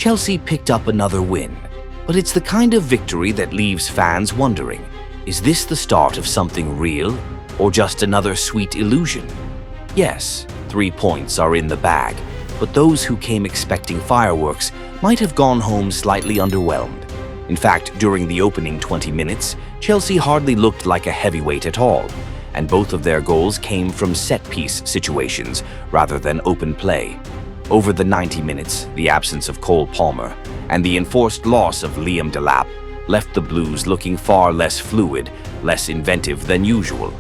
Chelsea picked up another win. But it's the kind of victory that leaves fans wondering, is this the start of something real or just another sweet illusion? Yes, 3 points are in the bag, but those who came expecting fireworks might have gone home slightly underwhelmed. In fact, during the opening 20 minutes, Chelsea hardly looked like a heavyweight at all, and both of their goals came from set-piece situations rather than open play. Over the 90 minutes, the absence of Cole Palmer and the enforced loss of Liam Delap left the Blues looking far less fluid, less inventive than usual.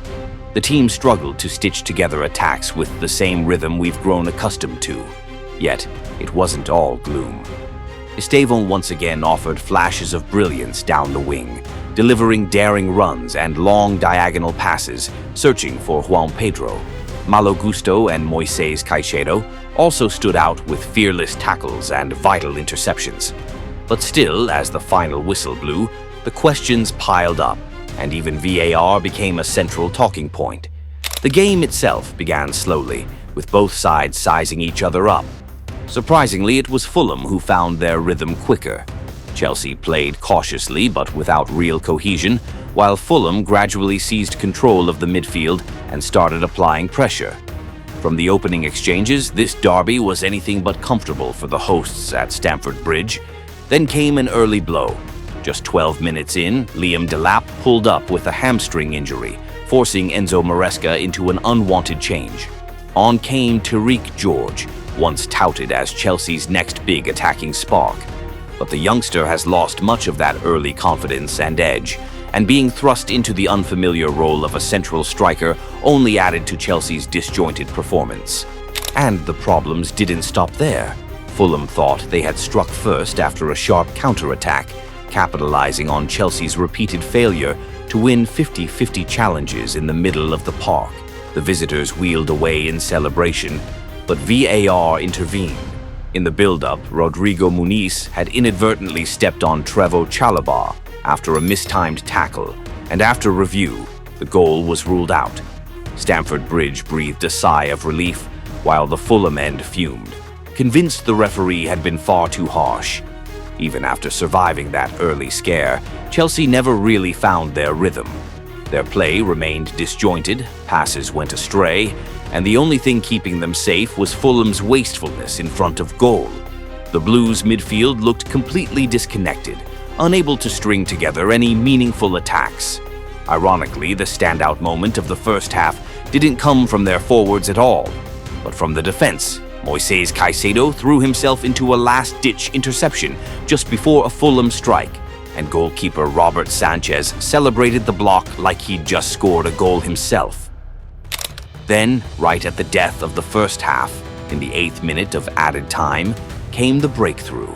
The team struggled to stitch together attacks with the same rhythm we've grown accustomed to. Yet, it wasn't all gloom. Estevão once again offered flashes of brilliance down the wing, delivering daring runs and long diagonal passes, searching for Pedro. Malo Gusto and Moises Caicedo also stood out with fearless tackles and vital interceptions. But still, as the final whistle blew, the questions piled up, and even VAR became a central talking point. The game itself began slowly, with both sides sizing each other up. Surprisingly, it was Fulham who found their rhythm quicker. Chelsea played cautiously but without real cohesion, while Fulham gradually seized control of the midfield and started applying pressure. From the opening exchanges, this derby was anything but comfortable for the hosts at Stamford Bridge. Then came an early blow. Just 12 minutes in, Liam Delap pulled up with a hamstring injury, forcing Enzo Maresca into an unwanted change. On came Tariq George, once touted as Chelsea's next big attacking spark. But the youngster has lost much of that early confidence and edge, and being thrust into the unfamiliar role of a central striker only added to Chelsea's disjointed performance. And the problems didn't stop there. Fulham thought they had struck first after a sharp counter-attack, capitalizing on Chelsea's repeated failure to win 50-50 challenges in the middle of the park. The visitors wheeled away in celebration, but VAR intervened. In the build-up, Rodrigo Muniz had inadvertently stepped on Trevoh Chalobah after a mistimed tackle, and after review, the goal was ruled out. Stamford Bridge breathed a sigh of relief, while the Fulham end fumed, convinced the referee had been far too harsh. Even after surviving that early scare, Chelsea never really found their rhythm. Their play remained disjointed, passes went astray, and the only thing keeping them safe was Fulham's wastefulness in front of goal. The Blues' midfield looked completely disconnected, unable to string together any meaningful attacks. Ironically, the standout moment of the first half didn't come from their forwards at all, but from the defense. Moises Caicedo threw himself into a last-ditch interception just before a Fulham strike, and goalkeeper Robert Sanchez celebrated the block like he'd just scored a goal himself. Then, right at the death of the first half, in the 8th minute of added time, came the breakthrough.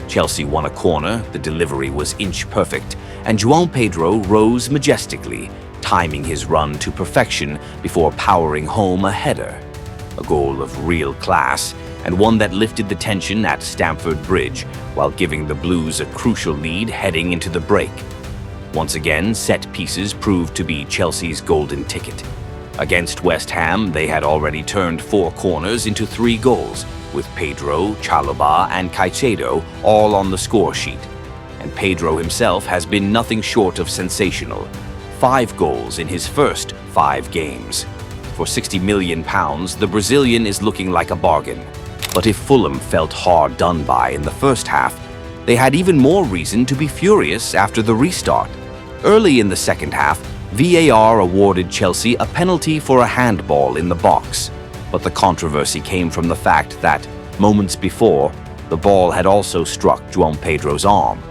Chelsea won a corner, the delivery was inch-perfect, and Joao Pedro rose majestically, timing his run to perfection before powering home a header. A goal of real class, and one that lifted the tension at Stamford Bridge while giving the Blues a crucial lead heading into the break. Once again, set pieces proved to be Chelsea's golden ticket. Against West Ham, they had already turned 4 corners into 3 goals, with Pedro, Chalobah, and Caicedo all on the score sheet. And Pedro himself has been nothing short of sensational. 5 goals in his first 5 games. For £60 million, the Brazilian is looking like a bargain. But if Fulham felt hard done by in the first half, they had even more reason to be furious after the restart. Early in the second half, VAR awarded Chelsea a penalty for a handball in the box, but the controversy came from the fact that, moments before, the ball had also struck Joao Pedro's arm.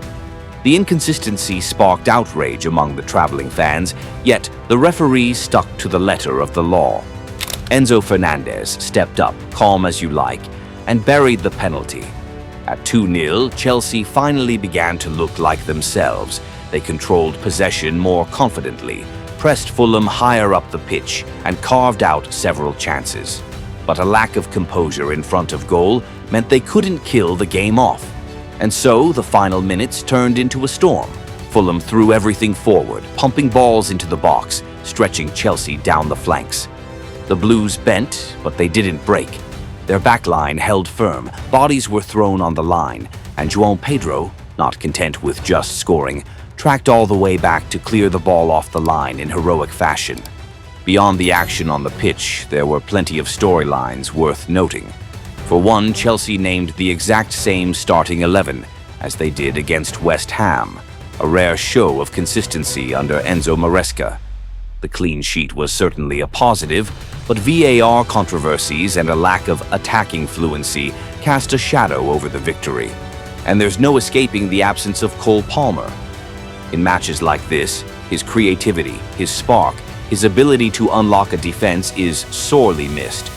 The inconsistency sparked outrage among the traveling fans, yet the referee stuck to the letter of the law. Enzo Fernandez stepped up, calm as you like, and buried the penalty. At 2-0, Chelsea finally began to look like themselves. They controlled possession more confidently, pressed Fulham higher up the pitch, and carved out several chances. But a lack of composure in front of goal meant they couldn't kill the game off. And so the final minutes turned into a storm. Fulham threw everything forward, pumping balls into the box, stretching Chelsea down the flanks. The Blues bent, but they didn't break. Their backline held firm, bodies were thrown on the line, and Joao Pedro, not content with just scoring, tracked all the way back to clear the ball off the line in heroic fashion. Beyond the action on the pitch, there were plenty of storylines worth noting. For one, Chelsea named the exact same starting 11 as they did against West Ham, a rare show of consistency under Enzo Maresca. The clean sheet was certainly a positive, but VAR controversies and a lack of attacking fluency cast a shadow over the victory. And there's no escaping the absence of Cole Palmer. In matches like this, his creativity, his spark, his ability to unlock a defense is sorely missed.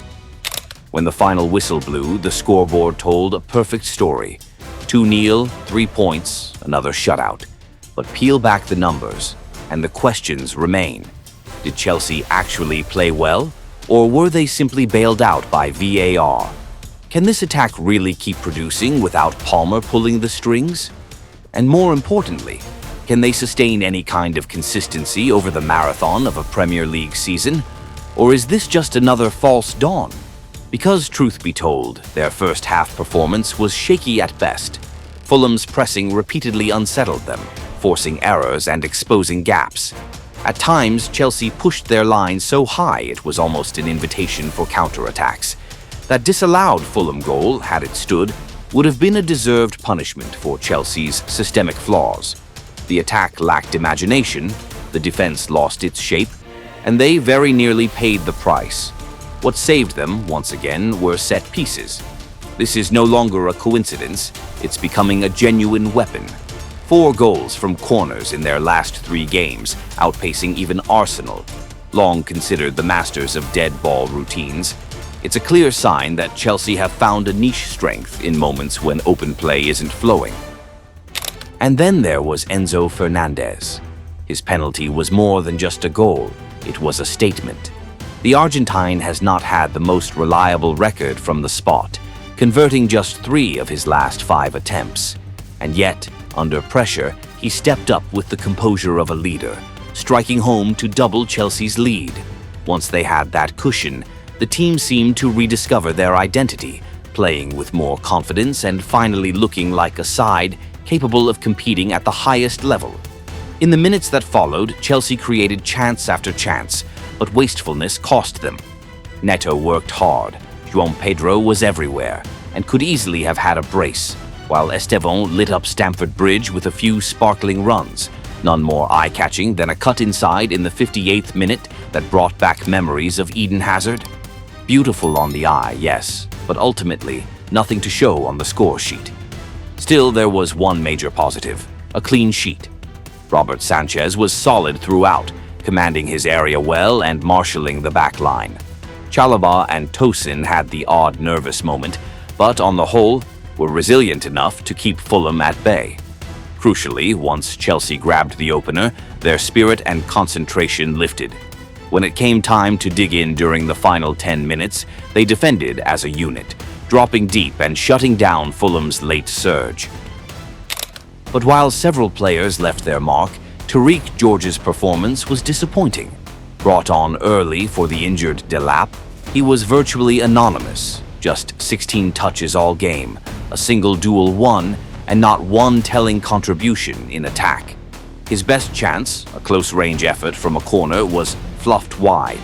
When the final whistle blew, the scoreboard told a perfect story. 2-0, 3 points, another shutout. But peel back the numbers, and the questions remain. Did Chelsea actually play well, or were they simply bailed out by VAR? Can this attack really keep producing without Palmer pulling the strings? And more importantly, can they sustain any kind of consistency over the marathon of a Premier League season? Or is this just another false dawn? Because, truth be told, their first half performance was shaky at best. Fulham's pressing repeatedly unsettled them, forcing errors and exposing gaps. At times, Chelsea pushed their line so high it was almost an invitation for counterattacks. That disallowed Fulham goal, had it stood, would have been a deserved punishment for Chelsea's systemic flaws. The attack lacked imagination, the defense lost its shape, and they very nearly paid the price. What saved them, once again, were set pieces. This is no longer a coincidence, it's becoming a genuine weapon. 4 goals from corners in their last 3 games, outpacing even Arsenal, long considered the masters of dead ball routines. It's a clear sign that Chelsea have found a niche strength in moments when open play isn't flowing. And then there was Enzo Fernandez. His penalty was more than just a goal, it was a statement. The Argentine has not had the most reliable record from the spot, converting just 3 of his last 5 attempts. And yet, under pressure, he stepped up with the composure of a leader, striking home to double Chelsea's lead. Once they had that cushion, the team seemed to rediscover their identity, playing with more confidence and finally looking like a side capable of competing at the highest level. In the minutes that followed, Chelsea created chance after chance, but wastefulness cost them. Neto worked hard, Joao Pedro was everywhere, and could easily have had a brace, while Esteban lit up Stamford Bridge with a few sparkling runs, none more eye-catching than a cut inside in the 58th minute that brought back memories of Eden Hazard. Beautiful on the eye, yes, but ultimately nothing to show on the score sheet. Still, there was one major positive, a clean sheet. Robert Sanchez was solid throughout, commanding his area well and marshalling the back line. Chalobah and Tosin had the odd nervous moment, but on the whole, were resilient enough to keep Fulham at bay. Crucially, once Chelsea grabbed the opener, their spirit and concentration lifted. When it came time to dig in during the final 10 minutes, they defended as a unit, dropping deep and shutting down Fulham's late surge. But while several players left their mark, Tariq George's performance was disappointing. Brought on early for the injured Delap, he was virtually anonymous, just 16 touches all game, a single duel won, and not one telling contribution in attack. His best chance, a close-range effort from a corner, was fluffed wide.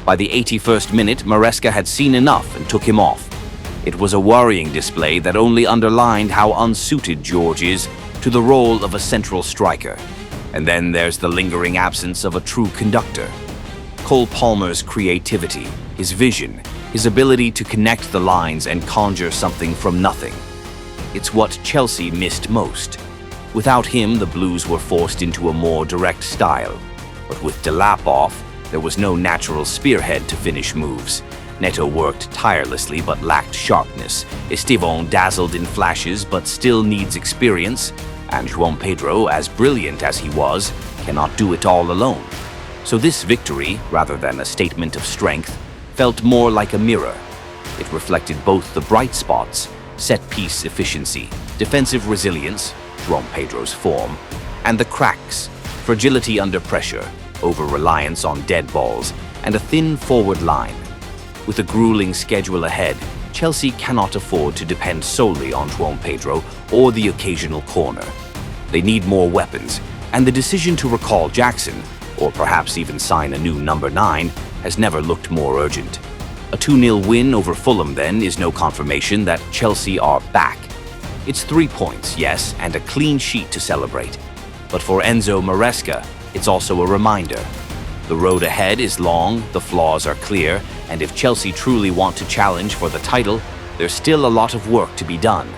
By the 81st minute, Maresca had seen enough and took him off. It was a worrying display that only underlined how unsuited George is to the role of a central striker. And then there's the lingering absence of a true conductor. Cole Palmer's creativity, his vision, his ability to connect the lines and conjure something from nothing. It's what Chelsea missed most. Without him, the Blues were forced into a more direct style. But with Delap off, there was no natural spearhead to finish moves. Neto worked tirelessly but lacked sharpness. Esteban dazzled in flashes but still needs experience. And Joao Pedro, as brilliant as he was, cannot do it all alone. So this victory, rather than a statement of strength, felt more like a mirror. It reflected both the bright spots, set-piece efficiency, defensive resilience, Joao Pedro's form, and the cracks, fragility under pressure, over-reliance on dead balls, and a thin forward line. With a grueling schedule ahead, Chelsea cannot afford to depend solely on Joao Pedro or the occasional corner. They need more weapons, and the decision to recall Jackson, or perhaps even sign a new number 9, has never looked more urgent. A 2-0 win over Fulham, then, is no confirmation that Chelsea are back. It's 3 points, yes, and a clean sheet to celebrate. But for Enzo Maresca, it's also a reminder. The road ahead is long, the flaws are clear, and if Chelsea truly want to challenge for the title, there's still a lot of work to be done.